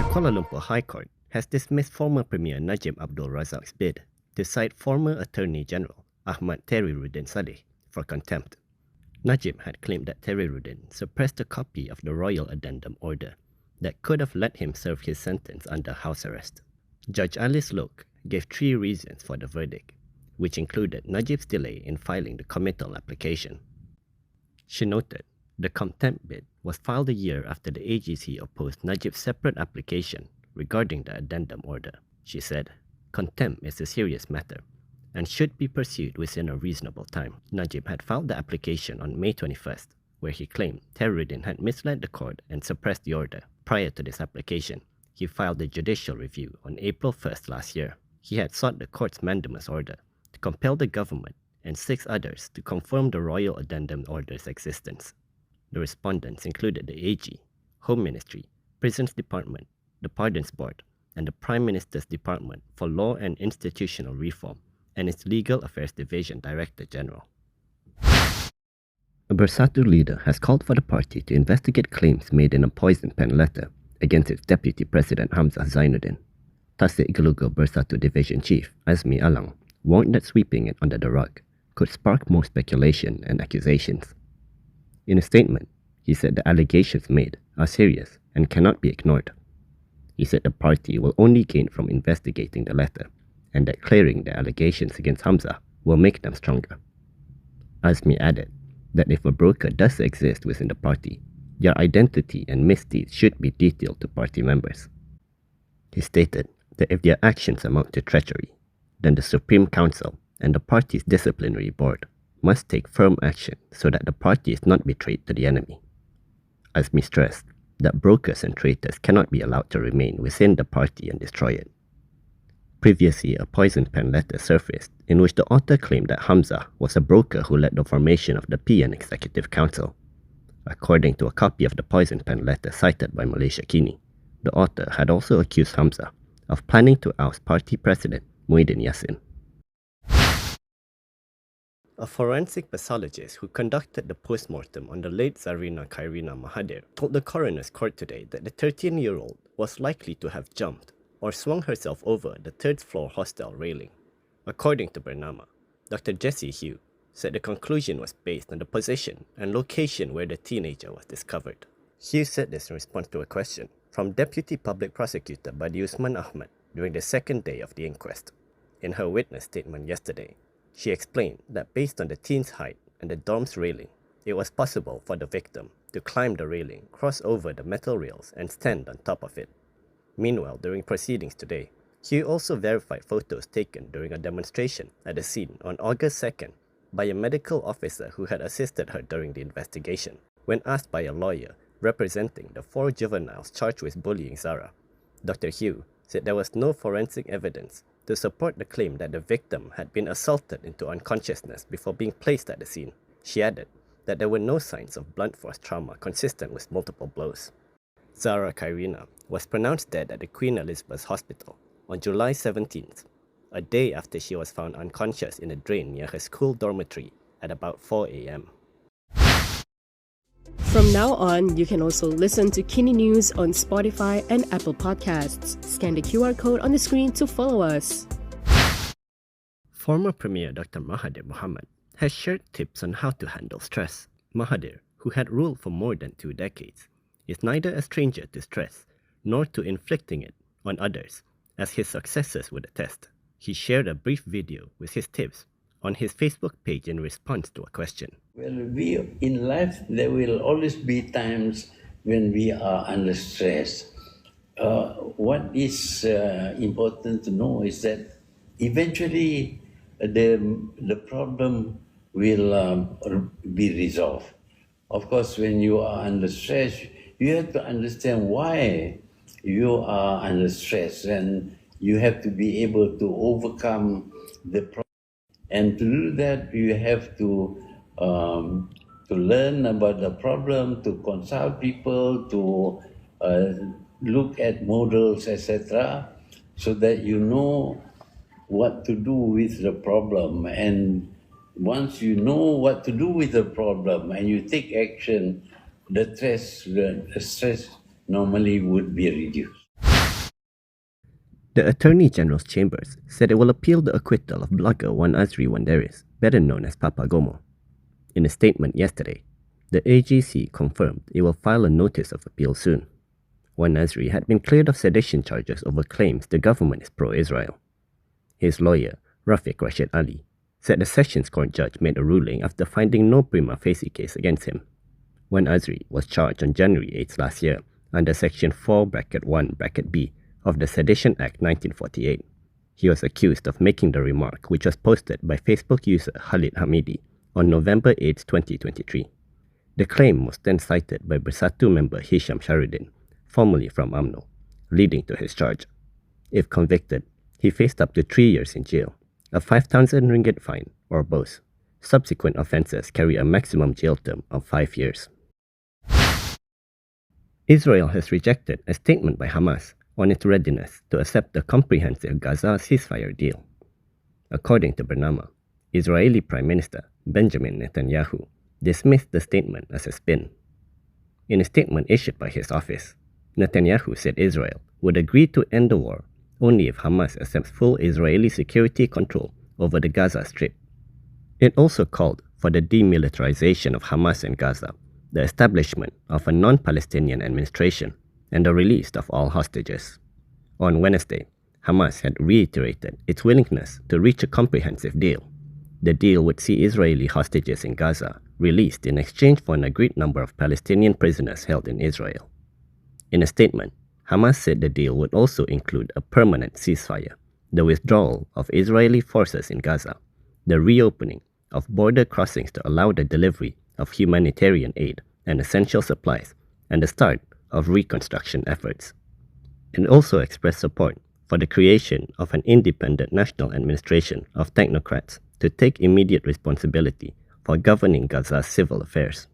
Kuala Lumpur High Court has dismissed former Premier Najib Abdul Razak's bid to cite former Attorney General Ahmad Terrirudin Saleh for contempt. Najib had claimed that Terrirudin suppressed a copy of the Royal Addendum Order that could have let him serve his sentence under house arrest. Judge Alice Loke gave 3 reasons for the verdict, which included Najib's delay in filing the committal application. She noted the contempt bid was filed a year after the AGC opposed Najib's separate application regarding the addendum order. She said, "Contempt is a serious matter and should be pursued within a reasonable time." Najib had filed the application on May 21st, where he claimed Terrirudin had misled the court and suppressed the order. Prior to this application, he filed a judicial review on April 1st last year. He had sought the court's mandamus order to compel the government and 6 others to confirm the Royal Addendum Order's existence. The respondents included the AG, Home Ministry, Prisons Department, the Pardons Board, and the Prime Minister's Department for Law and Institutional Reform and its Legal Affairs Division Director General. A Bersatu leader has called for the party to investigate claims made in a poison pen letter against its Deputy President Hamzah Zainuddin. Tasik Gelugur Bersatu Division Chief Azmi Alang warned that sweeping it under the rug could spark more speculation and accusations. In a statement, he said the allegations made are serious and cannot be ignored. He said the party will only gain from investigating the letter and that clearing the allegations against Hamzah will make them stronger. Azmi added that if a broker does exist within the party, their identity and misdeeds should be detailed to party members. He stated that if their actions amount to treachery, then the Supreme Council and the party's disciplinary board must take firm action so that the party is not betrayed to the enemy. Azmi stressed that brokers and traitors cannot be allowed to remain within the party and destroy it. Previously, a poison pen letter surfaced in which the author claimed that Hamzah was a broker who led the formation of the PN Executive Council. According to a copy of the poison pen letter cited by Malaysia Kini, the author had also accused Hamzah of planning to oust party president Muhyiddin Yassin. A forensic pathologist who conducted the post-mortem on the late Zarina Khairina Mahathir told the coroner's court today that the 13-year-old was likely to have jumped or swung herself over the 3rd-floor hostel railing. According to Bernama, Dr. Jessie Hugh said the conclusion was based on the position and location where the teenager was discovered. Hugh said this in response to a question from Deputy Public Prosecutor Badi Usman Ahmad during the 2nd day of the inquest. In her witness statement yesterday, she explained that based on the teen's height and the dorm's railing, it was possible for the victim to climb the railing, cross over the metal rails, and stand on top of it. Meanwhile, during proceedings today, Hugh also verified photos taken during a demonstration at the scene on August 2nd by a medical officer who had assisted her during the investigation. When asked by a lawyer representing the 4 juveniles charged with bullying Zara, Dr. Hugh said there was no forensic evidence to support the claim that the victim had been assaulted into unconsciousness before being placed at the scene. She added that there were no signs of blunt force trauma consistent with multiple blows. Zara Khairina was pronounced dead at the Queen Elizabeth Hospital on July 17th, a day after she was found unconscious in a drain near her school dormitory at about 4 a.m. From now on, you can also listen to Kini News on Spotify and Apple Podcasts. Scan the QR code on the screen to follow us. Former Premier Dr. Mahathir Mohamad has shared tips on how to handle stress. Mahathir, who had ruled for more than 2 decades, is neither a stranger to stress nor to inflicting it on others, as his successors would attest. He shared a brief video with his tips on his Facebook page in response to a question. Well, in life, there will always be times when we are under stress. What is important to know is that eventually the problem will be resolved. Of course, when you are under stress, you have to understand why you are under stress, and you have to be able to overcome the problem. And to do that, you have to learn about the problem, to consult people, to look at models, etc., so that you know what to do with the problem. And once you know what to do with the problem and you take action, the stress normally would be reduced. The Attorney General's chambers said it will appeal the acquittal of blogger Wan Azri Wanderis, better known as Papa Gomo. In a statement yesterday, the AGC confirmed it will file a notice of appeal soon. Wan Azri had been cleared of sedition charges over claims the government is pro-Israel. His lawyer, Rafiq Rashid Ali, said the Sessions Court judge made a ruling after finding no prima facie case against him. Wan Azri was charged on January 8 last year under Section 4(1)(b) of the Sedition Act 1948. He was accused of making the remark, which was posted by Facebook user Khalid Hamidi on November 8, 2023. The claim was then cited by Bersatu member Hisham Sharudin, formerly from UMNO, leading to his charge. If convicted, he faced up to 3 years in jail, a 5,000 ringgit fine, or both. Subsequent offences carry a maximum jail term of 5 years. Israel has rejected a statement by Hamas on its readiness to accept the comprehensive Gaza ceasefire deal. According to Bernama, Israeli Prime Minister Benjamin Netanyahu dismissed the statement as a spin. In a statement issued by his office, Netanyahu said Israel would agree to end the war only if Hamas accepts full Israeli security control over the Gaza Strip. It also called for the demilitarization of Hamas in Gaza, the establishment of a non-Palestinian administration, and the release of all hostages. On Wednesday, Hamas had reiterated its willingness to reach a comprehensive deal. The deal would see Israeli hostages in Gaza released in exchange for an agreed number of Palestinian prisoners held in Israel. In a statement, Hamas said the deal would also include a permanent ceasefire, the withdrawal of Israeli forces in Gaza, the reopening of border crossings to allow the delivery of humanitarian aid and essential supplies, and the start of reconstruction efforts. It also expressed support for the creation of an independent national administration of technocrats to take immediate responsibility for governing Gaza's civil affairs.